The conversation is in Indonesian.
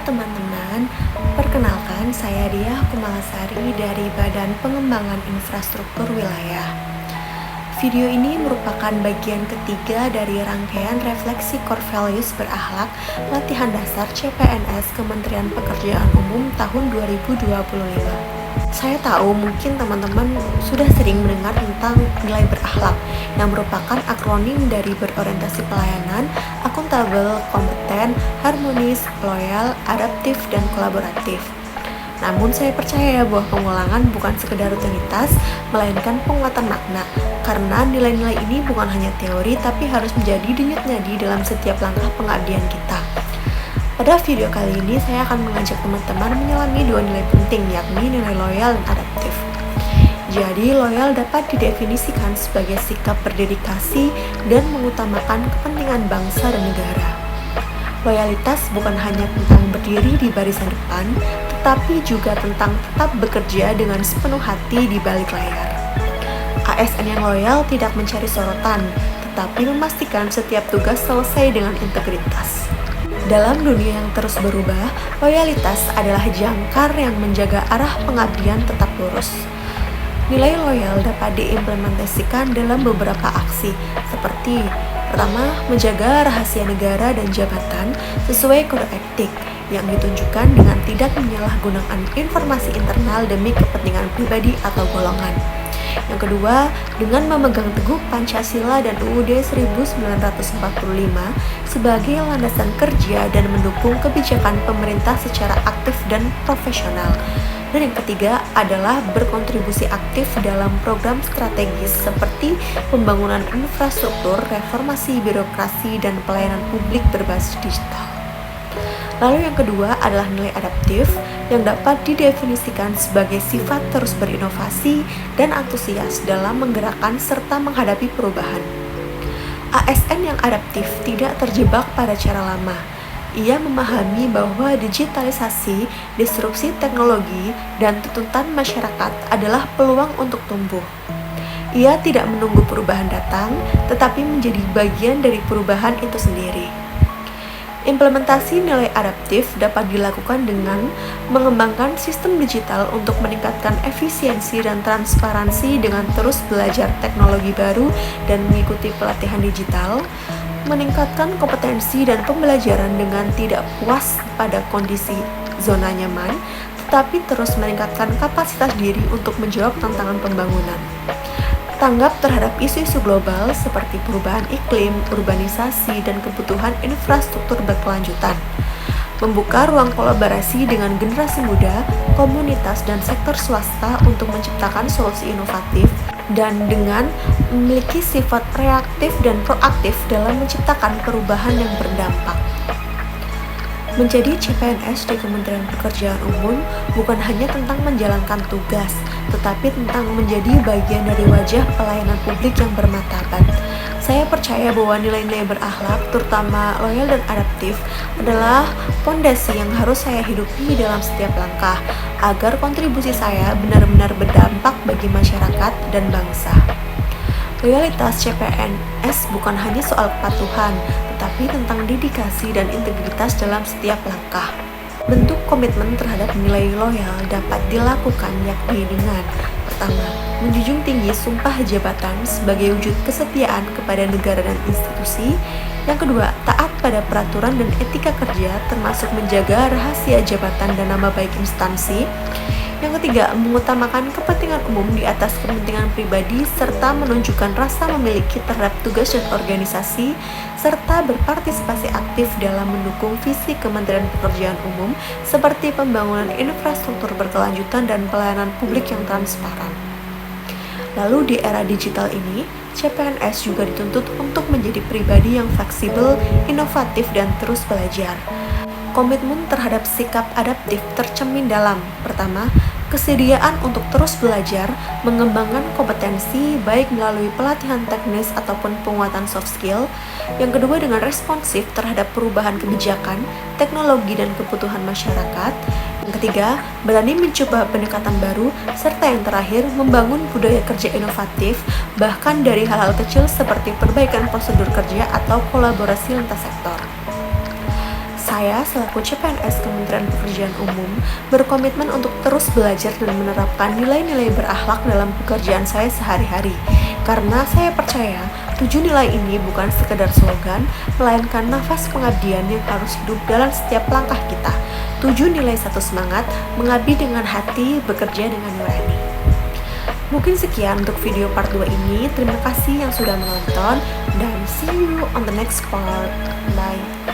teman-teman, perkenalkan saya Diah Kumalasari dari Badan Pengembangan Infrastruktur Wilayah. Video ini merupakan bagian ketiga dari rangkaian refleksi core values berakhlak latihan dasar CPNS Kementerian Pekerjaan Umum tahun 2025. Saya tahu mungkin teman-teman sudah sering mendengar tentang nilai berakhlak yang merupakan akronim dari berorientasi pelayanan, akuntabel, kompeten, harmonis, loyal, adaptif, dan kolaboratif. Namun saya percaya bahwa pengulangan bukan sekedar rutinitas, melainkan penguatan makna, karena nilai-nilai ini bukan hanya teori tapi harus menjadi denyut nadi dalam setiap langkah pengabdian kita. Pada video kali ini, saya akan mengajak teman-teman menyelami dua nilai penting, yakni nilai loyal dan adaptif. Jadi, loyal dapat didefinisikan sebagai sikap berdedikasi dan mengutamakan kepentingan bangsa dan negara. Loyalitas bukan hanya tentang berdiri di barisan depan, tetapi juga tentang tetap bekerja dengan sepenuh hati di balik layar. ASN yang loyal tidak mencari sorotan, tetapi memastikan setiap tugas selesai dengan integritas. Dalam dunia yang terus berubah, loyalitas adalah jangkar yang menjaga arah pengabdian tetap lurus. Nilai loyal dapat diimplementasikan dalam beberapa aksi, seperti pertama, menjaga rahasia negara dan jabatan sesuai kode etik yang ditunjukkan dengan tidak menyalahgunakan informasi internal demi kepentingan pribadi atau golongan. Yang kedua, dengan memegang teguh Pancasila dan UUD 1945 sebagai landasan kerja dan mendukung kebijakan pemerintah secara aktif dan profesional. Dan yang ketiga adalah berkontribusi aktif dalam program strategis seperti pembangunan infrastruktur, reformasi birokrasi, dan pelayanan publik berbasis digital. Lalu yang kedua adalah nilai adaptif yang dapat didefinisikan sebagai sifat terus berinovasi dan antusias dalam menggerakkan serta menghadapi perubahan. ASN yang adaptif tidak terjebak pada cara lama. Ia memahami bahwa digitalisasi, disrupsi teknologi, dan tuntutan masyarakat adalah peluang untuk tumbuh. Ia tidak menunggu perubahan datang, tetapi menjadi bagian dari perubahan itu sendiri. Implementasi nilai adaptif dapat dilakukan dengan mengembangkan sistem digital untuk meningkatkan efisiensi dan transparansi dengan terus belajar teknologi baru dan mengikuti pelatihan digital, meningkatkan kompetensi dan pembelajaran dengan tidak puas pada kondisi zona nyaman, tetapi terus meningkatkan kapasitas diri untuk menjawab tantangan pembangunan. Tanggap terhadap isu-isu global seperti perubahan iklim, urbanisasi, dan kebutuhan infrastruktur berkelanjutan. Membuka ruang kolaborasi dengan generasi muda, komunitas, dan sektor swasta untuk menciptakan solusi inovatif, dan dengan memiliki sifat reaktif dan proaktif dalam menciptakan perubahan yang berdampak. Menjadi CPNS di Kementerian Pekerjaan Umum bukan hanya tentang menjalankan tugas, tetapi tentang menjadi bagian dari wajah pelayanan publik yang bermartabat. Saya percaya bahwa nilai-nilai berakhlak, terutama loyal dan adaptif, adalah fondasi yang harus saya hidupi dalam setiap langkah, agar kontribusi saya benar-benar berdampak bagi masyarakat dan bangsa. Loyalitas CPNS bukan hanya soal kepatuhan, tetapi tentang dedikasi dan integritas dalam setiap langkah. Bentuk komitmen terhadap nilai loyal dapat dilakukan yakni dengan pertama, menjunjung tinggi sumpah jabatan sebagai wujud kesetiaan kepada negara dan institusi. Yang kedua, taat pada peraturan dan etika kerja termasuk menjaga rahasia jabatan dan nama baik instansi. Yang ketiga, mengutamakan kepentingan umum di atas kepentingan pribadi serta menunjukkan rasa memiliki terhadap tugas dan organisasi serta berpartisipasi aktif dalam mendukung visi Kementerian Pekerjaan Umum seperti pembangunan infrastruktur berkelanjutan dan pelayanan publik yang transparan. Lalu di era digital ini, CPNS juga dituntut untuk menjadi pribadi yang fleksibel, inovatif, dan terus belajar. Komitmen terhadap sikap adaptif tercermin dalam pertama, kesediaan untuk terus belajar, mengembangkan kompetensi baik melalui pelatihan teknis ataupun penguatan soft skill. Yang kedua, dengan responsif terhadap perubahan kebijakan, teknologi, dan kebutuhan masyarakat. Yang ketiga, berani mencoba pendekatan baru, serta yang terakhir, membangun budaya kerja inovatif, bahkan dari hal-hal kecil seperti perbaikan prosedur kerja atau kolaborasi lintas sektor. Saya selaku CPNS Kementerian Pekerjaan Umum berkomitmen untuk terus belajar dan menerapkan nilai-nilai berakhlak dalam pekerjaan saya sehari-hari. Karena saya percaya 7 nilai ini bukan sekedar slogan, melainkan nafas pengabdian yang harus hidup dalam setiap langkah kita. 7 nilai satu semangat, mengabdi dengan hati, bekerja dengan nurani. Mungkin sekian untuk video part 2 ini. Terima kasih yang sudah menonton dan see you on the next part. Bye.